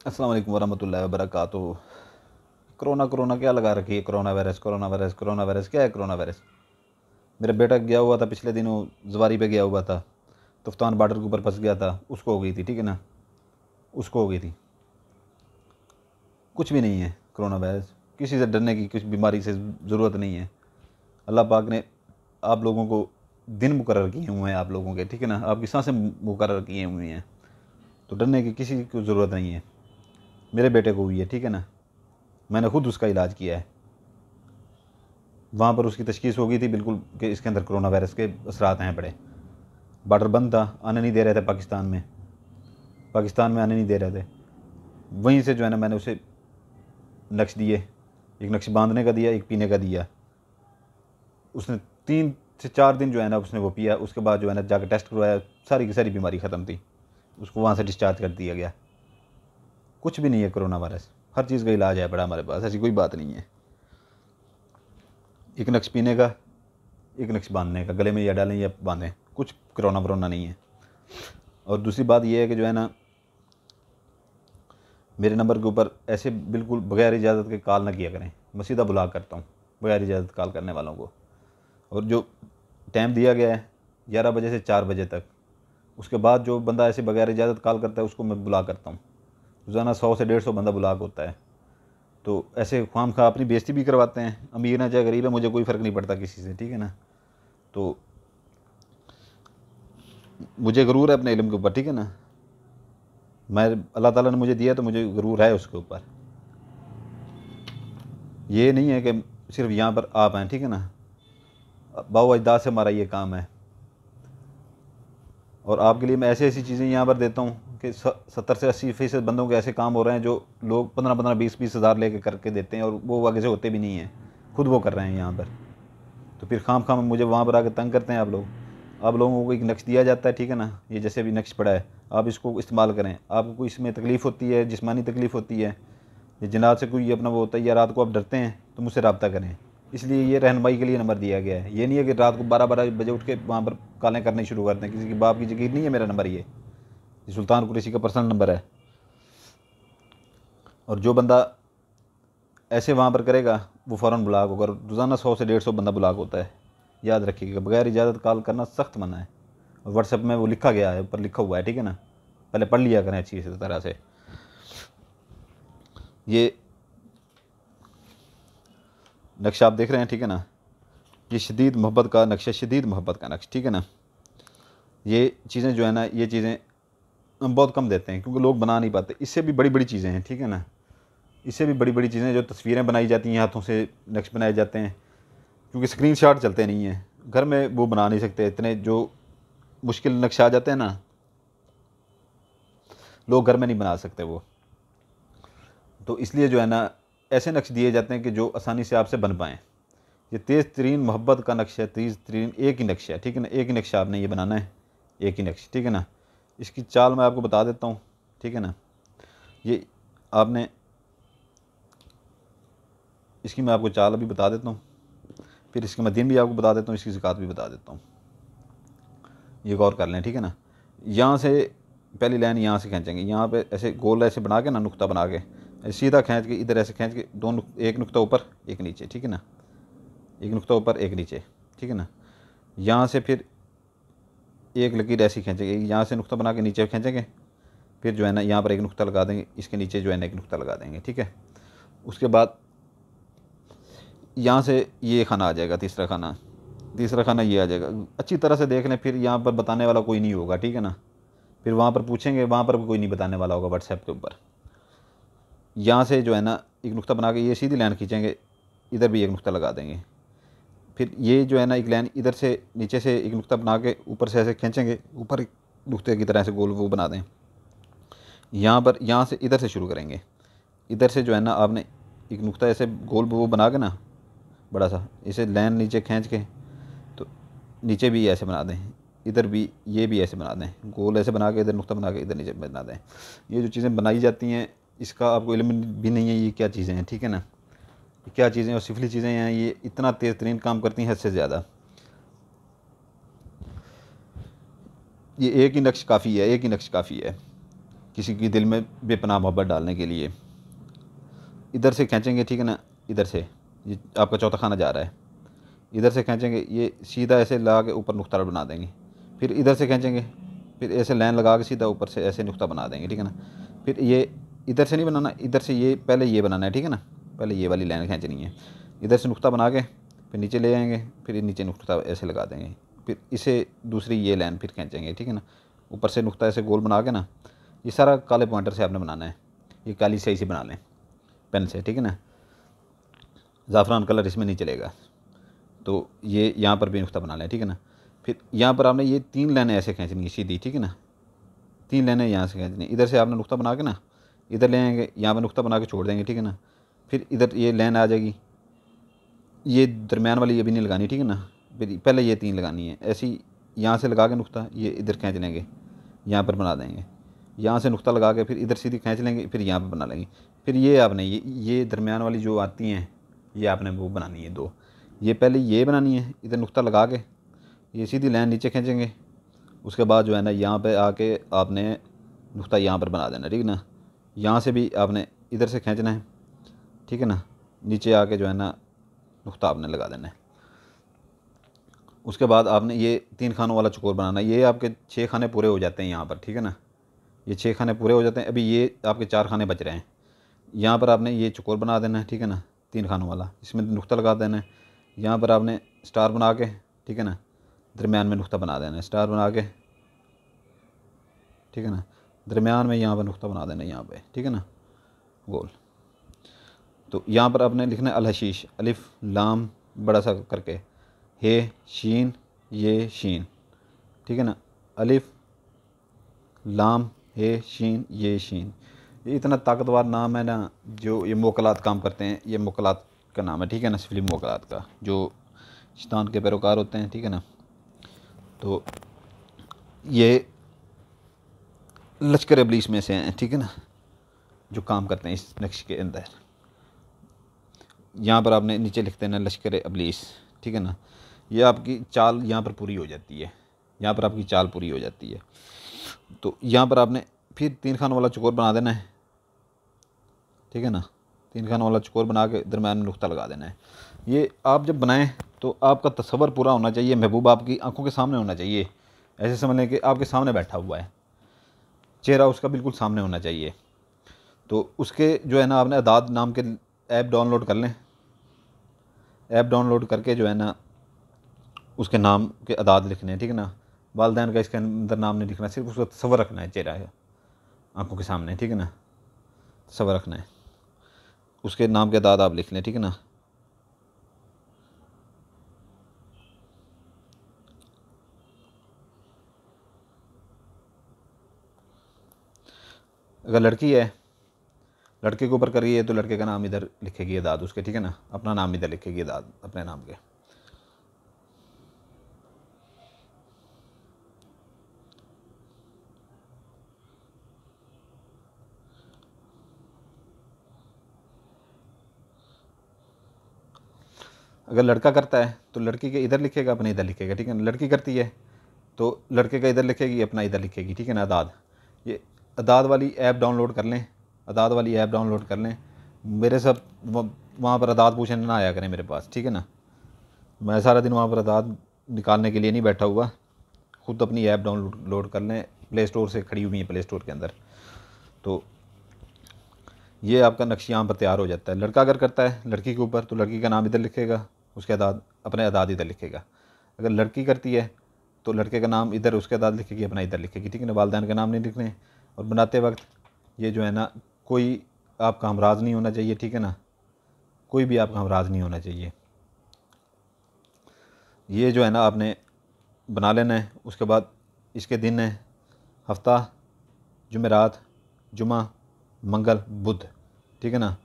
अस्सलाम वालेकुम वरहमतुल्लाहि वबरकातुहू। कोरोना कोरोना क्या लगा रखी है? Corona virus corona virus corona virus, क्या है कोरोना वायरस? मेरा बेटा गया हुआ था पिछले दिनों, जवारी पे गया हुआ था, तुफ्तान बॉर्डर के ऊपर फंस गया था, उसको हो गई थी, ठीक है ना, उसको हो गई थी। कुछ भी नहीं है कोरोना वायरस, किसी से डरने की, कुछ बीमारी से ज़रूरत नहीं है। अल्लाह पाक ने आप लोगों को दिन मुकर्रर किए हुए हैं, आप लोगों के, ठीक है ना, आपकी सांसें मुकर्रर किए हुए हैं, तो डरने की किसी को ज़रूरत नहीं है। मेरे बेटे को हुई है, ठीक है ना, मैंने खुद उसका इलाज किया है। वहाँ पर उसकी तशखीस हो गई थी बिल्कुल कि इसके अंदर कोरोना वायरस के असरात हैं बड़े। बॉर्डर बंद था, आने नहीं दे रहे थे पाकिस्तान में आने नहीं दे रहे थे। वहीं से जो है ना, मैंने उसे नक्श दिए, एक नक्श बांधने का दिया, एक पीने का दिया। उसने 3 से 4 दिन जो है ना उसने वो पिया। उसके बाद जो है ना जाकर टेस्ट करवाया, सारी की सारी बीमारी ख़त्म थी, उसको वहाँ से डिस्चार्ज कर दिया गया। कुछ भी नहीं है कोरोना वायरस, हर चीज़ का इलाज है बड़ा हमारे पास, ऐसी कोई बात नहीं है। एक नक्श पीने का, एक नक्श बांधने का, गले में या डालें या बांधें, कुछ कोरोना वरोना नहीं है। और दूसरी बात यह है कि जो है ना, मेरे नंबर के ऊपर ऐसे बिल्कुल बगैर इजाज़त के कॉल ना किया करें। मैं सीधा ब्लॉक करता हूँ बगैर इजाज़त कॉल करने वालों को। और जो टाइम दिया गया है 11 बजे से 4 बजे तक, उसके बाद जो बंदा ऐसे बगैर इजाज़त कॉल करता है उसको मैं ब्लॉक करता हूँ। रोज़ाना 100 से 150 बंदा ब्लॉक होता है। तो ऐसे ख्वाम खा अपनी बेइज्जती भी करवाते हैं। अमीर ना चाहे गरीब है, मुझे कोई फ़र्क नहीं पड़ता किसी से, ठीक है ना। तो मुझे गरूर है अपने इल्म के ऊपर, ठीक है ना। मैं, अल्लाह ताला ने मुझे दिया तो मुझे गरूर है उसके ऊपर। ये नहीं है कि सिर्फ यहाँ पर आप हैं, ठीक है ना। बाव अजदाद से हमारा ये काम है। और आपके लिए मैं ऐसी ऐसी चीज़ें यहाँ पर देता हूँ कि 70 से 80% बंदों के ऐसे काम हो रहे हैं जो लोग 15-15 20-20 हज़ार लेके करके देते हैं, और वो आगे से होते भी नहीं हैं, खुद वो कर रहे हैं यहाँ पर। तो फिर खाम खाम मुझे वहाँ पर आकर तंग करते हैं आप लोग। आप लोगों को एक नक्श दिया जाता है, ठीक है ना, ये जैसे भी नक्श पड़ा है, आप इसको इस्तेमाल करें। आपको कोई इसमें तकलीफ़ होती है, जिस्मानी तकलीफ़ होती है, या जिन्नात से कोई अपना वो होता है, या रात को आप डरते हैं, तो मुझसे रब्ता करें। इसलिए ये रहनुमाई के लिए नंबर दिया गया है। ये नहीं है कि रात को 12-12 बजे उठ के वहाँ पर कॉलें करनी शुरू करते हैं। किसी की बाप की जगीर नहीं है मेरा नंबर, ये सुल्तान कुरैशी का पर्सनल नंबर है। और जो बंदा ऐसे वहाँ पर करेगा वो फ़ौरन ब्लॉक होगा। रोज़ाना 100 से 150 बंदा ब्लॉक होता है, याद रखिएगा। बगैर इजाज़त कॉल करना सख्त मना है। और व्हाट्सएप में वो लिखा गया है, ऊपर लिखा हुआ है, ठीक है ना, पहले पढ़ लिया करें अच्छी तरह से। ये नक्शा आप देख रहे हैं, ठीक है ना, ये शदीद मोहब्बत का नक्शा, शदीद मोहब्बत का नक्श, ठीक है ना। ये चीज़ें जो है ना, ये चीज़ें हम बहुत कम देते हैं क्योंकि लोग बना नहीं पाते। इससे भी बड़ी बड़ी चीज़ें हैं, ठीक है ना, इससे भी बड़ी बड़ी चीज़ें जो तस्वीरें बनाई जाती हैं, हाथों से नक्श बनाए जाते हैं, क्योंकि स्क्रीनशॉट चलते नहीं हैं घर में, वो बना नहीं सकते। इतने जो मुश्किल नक्शा आ जाते हैं ना, लोग घर में नहीं बना सकते वो। तो इसलिए जो है ना, ऐसे नक्श दिए जाते हैं कि जो आसानी से आपसे बन पाएँ। ये तेज़ तरीन मोहब्बत का नक्शा है, तेज़ तरीन एक ही नक्शा है, ठीक है ना, एक ही नक्शा आपने ये बनाना है, एक ही नक्श, ठीक है ना। इसकी चाल मैं आपको बता देता हूँ, ठीक है ना। ये आपने, इसकी मैं आपको चाल अभी बता देता हूँ, फिर इसके मैं दिन भी आपको बता देता हूँ, इसकी ज़कात भी बता देता हूँ। ये गौर कर लें, ठीक है ना। यहाँ से पहली लाइन यहाँ से खींचेंगे, यहाँ पे ऐसे गोल ऐसे बना के ना, नुक्ता बना के सीधा खींच के इधर ऐसे खींच के एक नुक्ता ऊपर एक नीचे, ठीक है ना, एक नुक्ता ऊपर एक नीचे, ठीक है ना। यहाँ से फिर एक लकीर ऐसी खींचेंगे, यहाँ से नुक्ता बना के नीचे खींचेंगे, फिर जो है ना यहाँ पर एक नुक्ता लगा देंगे, इसके नीचे जो है ना एक नुक्ता लगा देंगे, ठीक है। उसके बाद यहाँ से ये खाना आ जाएगा, तीसरा खाना ये आ जाएगा। अच्छी तरह से देख लें, फिर यहाँ पर बताने वाला कोई नहीं होगा, ठीक है ना। फिर वहाँ पर पूछेंगे, वहाँ पर भी कोई नहीं बताने वाला होगा व्हाट्सएप के ऊपर। यहाँ से जो है ना एक नुक्ता बना के ये सीधी लाइन खींचेंगे, इधर भी एक नुक्ता लगा देंगे। फिर ये जो है ना एक लाइन इधर से नीचे से एक नुक्ता बना के ऊपर से ऐसे खींचेंगे, ऊपर एक नुक्ते की तरह से गोल वो बना दें। यहाँ पर यहाँ से इधर से शुरू करेंगे, इधर से जो है ना आपने एक नुक्ता ऐसे गोल वो बना के ना, बड़ा सा, इसे लाइन नीचे खींच के, तो नीचे भी ऐसे बना दें, इधर भी ये भी ऐसे बना दें, गोल ऐसे बना के इधर नुक्ता बना के इधर नीचे बना दें। ये जो चीज़ें बनाई जाती हैं इसका आपको इल्म भी नहीं है ये क्या चीज़ें हैं, ठीक है ना, ये क्या चीज़ें और सिफली चीज़ें हैं। ये इतना तेज़ तरीन काम करती हैं हद से ज़्यादा। ये एक ही नक्श काफ़ी है, एक ही नक्श काफ़ी है। किसी की दिल में बेपनाह मोहब्बत डालने के लिए। इधर से खींचेंगे, ठीक है ना, इधर से ये आपका चौथा खाना जा रहा है, इधर से खींचेंगे, ये सीधा ऐसे लगा के ऊपर नुक्ता बना देंगे। फिर इधर से खींचेंगे, फिर ऐसे लाइन लगा के सीधा ऊपर से ऐसे नुक्ता बना देंगे, ठीक है ना। फिर ये इधर से नहीं बनाना, इधर से ये पहले ये बनाना है, ठीक है ना। पहले ये वाली लाइन खींचनी है, इधर से नुक्ता बना के फिर नीचे ले आएंगे, फिर नीचे नुक्ता ऐसे लगा देंगे, फिर इसे दूसरी ये लाइन फिर खींचेंगे, ठीक है ना। ऊपर से नुक्ता ऐसे गोल बना के ना, ये सारा काले पॉइंटर से आपने बनाना है, ये काली स्याही से बना लें पेन से, ठीक है ना। ज़ाफ़रान कलर इसमें नहीं चलेगा, तो ये यहाँ पर भी नुक्ता बना लें, ठीक है ना। फिर यहाँ पर आपने ये 3 लाइनें ऐसे खींचनी है सीधी, ठीक है ना। 3 लाइनें यहाँ से खींचनी, इधर से आपने नुक्ता बना के ना इधर ले आएंगे, यहाँ पर नुक्ता बना के छोड़ देंगे, ठीक है ना। फिर इधर ये लाइन आ जाएगी, ये दरमियान वाली ये भी नहीं लगानी, ठीक है ना। फिर पहले ये 3 लगानी है, ऐसी यहाँ से लगा के नुक्ता ये इधर खींच लेंगे, यहाँ पर बना देंगे, यहाँ से नुक्ता लगा के फिर इधर सीधी खींच लेंगे, फिर यहाँ पर बना लेंगे। फिर ये आपने ये दरमियान वाली जो आती हैं ये आपने वो बनानी है 2, ये पहले ये बनानी है, इधर नुक्ता लगा के ये सीधी लाइन नीचे खींचेंगे। उसके बाद जो है ना यहाँ पे आके आपने नुक्ता यहाँ पर बना देना, ठीक है ना। यहाँ से भी आपने इधर से खींचना है, ठीक है ना। नीचे आके जो है ना नुक्ता आपने लगा देना है। उसके बाद आपने ये 3 खानों वाला चौकोर बनाना है, ये आपके 6 खाने पूरे हो जाते हैं यहाँ पर, ठीक है ना। ये 6 खाने पूरे हो जाते हैं, अभी ये आपके 4 खाने बच रहे हैं। यहाँ पर आपने ये चौकोर बना देना है, ठीक है ना, 3 खानों वाला, इसमें नुक्ता लगा देना है। यहाँ पर आपने स्टार बना के, ठीक है ना, दरमियान में नुक्ता बना देना है, स्टार बना के, ठीक है ना। दरमियान में यहाँ पर नुक्ता बना देना है यहाँ पे, ठीक है ना, गोल। तो यहाँ पर आपने लिखना है अल हशीश, अलिफ लाम बड़ा सा करके, हे शीन ये शीन, ठीक है ना। अलिफ लाम हे शीन ये शीन, ये इतना ताकतवर नाम है ना, जो ये मोकलात काम करते हैं, ये मोकलात का नाम है, ठीक है ना, सिफली मोकलात का, जो शैतान के पैरोकार होते हैं, ठीक है ना। तो ये लश्कर इब्लीस में से हैं, ठीक है ना, जो काम करते हैं इस नक्श के अंदर। यहाँ पर आपने नीचे लिखते हैं ना लश्कर इब्लीस, ठीक है ना। ये आपकी चाल यहाँ पर पूरी हो जाती है, यहाँ पर आपकी चाल पूरी हो जाती है। तो यहाँ पर आपने फिर 3 खानों वाला चौकोर बना देना है, ठीक है ना। 3 खानों वाला चौकोर बना के दरम्यान में नुक्ता लगा देना है। ये आप जब बनाएं तो आपका तस्वर पूरा होना चाहिए, महबूब आपकी आंखों के सामने होना चाहिए, ऐसे समझ लें कि आपके सामने बैठा हुआ है, चेहरा उसका बिल्कुल सामने होना चाहिए। तो उसके जो है ना आपने अदाद नाम के ऐप डाउनलोड कर लें, ऐप डाउनलोड करके जो है ना उसके नाम के अदाद लिखने हैं, ठीक है ना। वालदैन का इसके अंदर नाम नहीं लिखना, सिर्फ उसका तस्वर रखना है, चेहरा है आंखों के सामने, ठीक है ना, तस्वर रखना है, उसके नाम के अदाद आप लिख लें, ठीक है ना। अगर लड़की है, लड़के के ऊपर करिए तो लड़के का नाम इधर लिखेगी अदाद उसके, ठीक है ना, अपना नाम इधर लिखेगी अदाद अपने नाम के। अगर लड़का करता है तो लड़की के इधर लिखेगा, अपने इधर लिखेगा, ठीक है ना। लड़की करती है तो लड़के का इधर लिखेगी, अपना इधर लिखेगी, ठीक है ना, अदाद। ये अदाद वाली ऐप डाउनलोड कर लें, अदाद वाली ऐप डाउनलोड कर लें। मेरे सब वहाँ पर अदाद पूछने ना आया करें मेरे पास, ठीक है ना। मैं सारा दिन वहाँ पर अदाद निकालने के लिए नहीं बैठा हुआ, खुद अपनी ऐप डाउनलोड कर लें, प्ले स्टोर से खड़ी हुई है, प्ले स्टोर के अंदर। तो ये आपका नक्शा यहाँ पर तैयार हो जाता है। लड़का अगर करता है लड़की के ऊपर तो लड़की का नाम इधर लिखेगा, उसके अदाद अपने अदाद इधर लिखेगा। अगर लड़की करती है तो लड़के का नाम इधर, उसके अदाद लिखेगी, अपना इधर लिखेगी, ठीक है ना। वालदैन का नाम नहीं लिखने। और बनाते वक्त ये जो है ना कोई आपका हमराज नहीं होना चाहिए, ठीक है ना, कोई भी आपका हमराज नहीं होना चाहिए। ये जो है ना आपने बना लेना है। उसके बाद इसके दिन है हफ्ता, जुमेरात, जुमा, मंगल, बुध, ठीक है ना।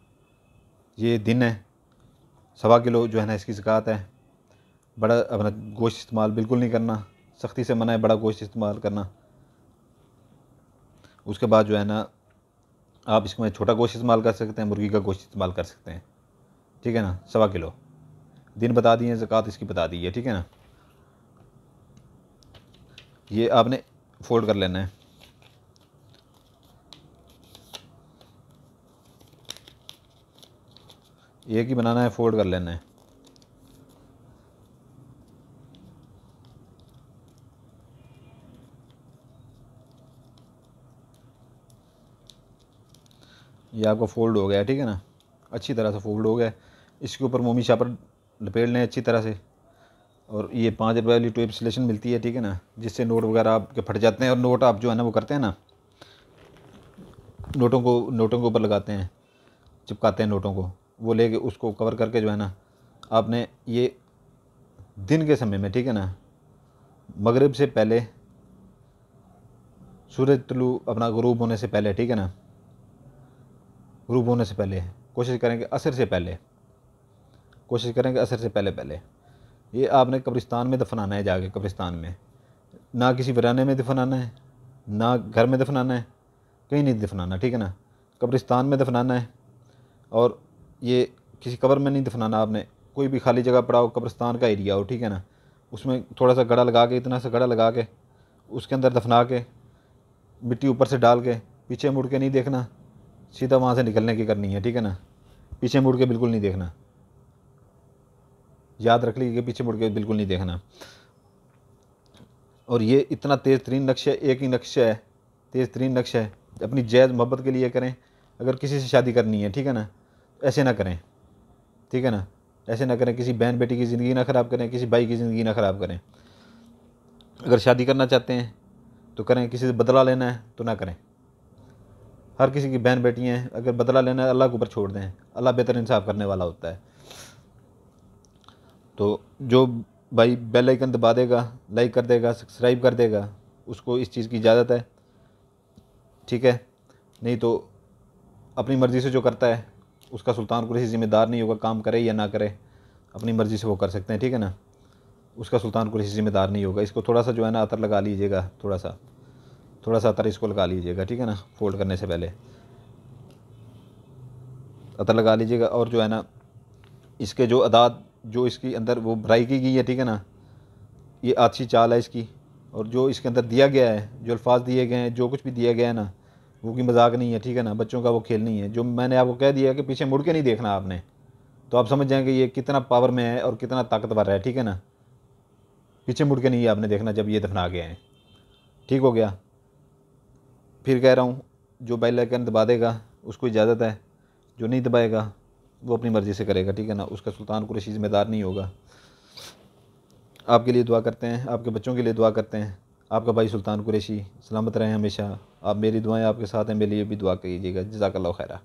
ये दिन है। 1.25 किलो जो है ना इसकी ज़कात है। बड़ा अपना गोश्त इस्तेमाल बिल्कुल नहीं करना, सख्ती से मना है बड़ा गोश्त इस्तेमाल करना। उसके बाद जो है ना आप इसमें छोटा गोश्त इस्तेमाल कर सकते हैं, मुर्गी का गोश्त इस्तेमाल कर सकते हैं, ठीक है ना। 1.25 किलो दिन बता दिए, ज़कात इसकी बता दी है, ठीक है ना। ये आपने फोल्ड कर लेना है। एक ही बनाना है, फोल्ड कर लेना है। ये आपका फ़ोल्ड हो गया है, ठीक है ना, अच्छी तरह से फ़ोल्ड हो गया है। इसके ऊपर मोमी शापर लपेट लें अच्छी तरह से। और ये 5 रुपये वाली टेप सिलेशन मिलती है, ठीक है ना, जिससे नोट वगैरह आपके फट जाते हैं। और नोट आप जो है ना वो करते हैं ना, नोटों के ऊपर लगाते हैं, चिपकाते हैं नोटों को, वो लेके उसको कवर करके जो है ना, आपने ये दिन के समय में, ठीक है ना, मगरिब से पहले, सूरज तुलू अपना गुरूब होने से पहले, ठीक है ना, गुरूब होने से पहले कोशिश करेंगे, असर से पहले कोशिश करेंगे, असर से पहले पहले ये आपने कब्रिस्तान में दफनाना है। जाके कब्रिस्तान में, ना किसी वीराने में दफनाना है, ना घर में दफनाना है, कहीं नहीं दफनाना, ठीक है ना, कब्रिस्तान में दफनाना है। और ये किसी कब्र में नहीं दफनाना आपने, कोई भी खाली जगह पड़ा हो, कब्रिस्तान का एरिया हो, ठीक है ना, उसमें थोड़ा सा गड़ा लगा के, इतना सा गड़ा लगा के उसके अंदर दफना के, मिट्टी ऊपर से डाल के, पीछे मुड़ के नहीं देखना, सीधा वहाँ से निकलने की करनी है, ठीक है ना, पीछे मुड़ के बिल्कुल नहीं देखना, याद रख लीजिए, पीछे मुड़ के बिल्कुल नहीं देखना। और ये इतना तेज़ तरीन नक्शा है, एक ही नक्शा है, तेज़ तरीन नक्शा है। अपनी जायज़ मोहब्बत के लिए करें। अगर किसी से शादी करनी है, ठीक है ना, ऐसे ना करें, ठीक है ना, ऐसे ना करें, किसी बहन बेटी की ज़िंदगी ना ख़राब करें, किसी भाई की ज़िंदगी ना ख़राब करें। अगर शादी करना चाहते हैं तो करें, किसी से बदला लेना है तो ना करें। हर किसी की बहन बेटी हैं, अगर बदला लेना है अल्लाह के ऊपर छोड़ दें, अल्लाह बेहतर इंसाफ करने वाला होता है। तो जो भाई बेल आइकन दबा देगा, लाइक कर देगा, सब्सक्राइब कर देगा, उसको इस चीज़ की इजाज़त है, ठीक है। नहीं तो अपनी मर्ज़ी से जो करता है उसका सुल्तान कुरैशी ज़िम्मेदार नहीं होगा, काम करे या ना करे, अपनी मर्ज़ी से वो कर सकते हैं, ठीक है ना, उसका सुल्तान कुरैशी ज़िम्मेदार नहीं होगा। इसको थोड़ा सा जो है ना अतर लगा लीजिएगा, थोड़ा सा अतर इसको लगा लीजिएगा, ठीक है ना, फोल्ड करने से पहले अतर लगा लीजिएगा। और जो है ना, इसके जो अदाद जो इसकी अंदर वो भराई की गई है, ठीक है ना, ये अच्छी चाल है इसकी। और जो इसके अंदर दिया गया है, जो अल्फाज दिए गए हैं, जो कुछ भी दिया गया है ना, वो की मजाक नहीं है, ठीक है ना, बच्चों का वो खेल नहीं है। जो मैंने आपको कह दिया कि पीछे मुड़ के नहीं देखना आपने, तो आप समझ जाएंगे ये कितना पावर में है और कितना ताकतवर है, ठीक है ना। पीछे मुड़ के नहीं आपने देखना जब ये दफना गए हैं, ठीक हो गया। फिर कह रहा हूँ, जो बेल आइकन दबा देगा उसको इजाज़त है, जो नहीं दबाएगा वो अपनी मर्ज़ी से करेगा, ठीक है ना, उसका सुल्तान कुरैशी ज़िम्मेदार नहीं होगा। आपके लिए दुआ करते हैं, आपके बच्चों के लिए दुआ करते हैं। आपका भाई सुल्तान कुरैशी सलामत रहें हमेशा। आप, मेरी दुआएं आपके साथ हैं, मेरे लिए भी दुआ कीजिएगा। जज़ाकल्लाहु खैरा।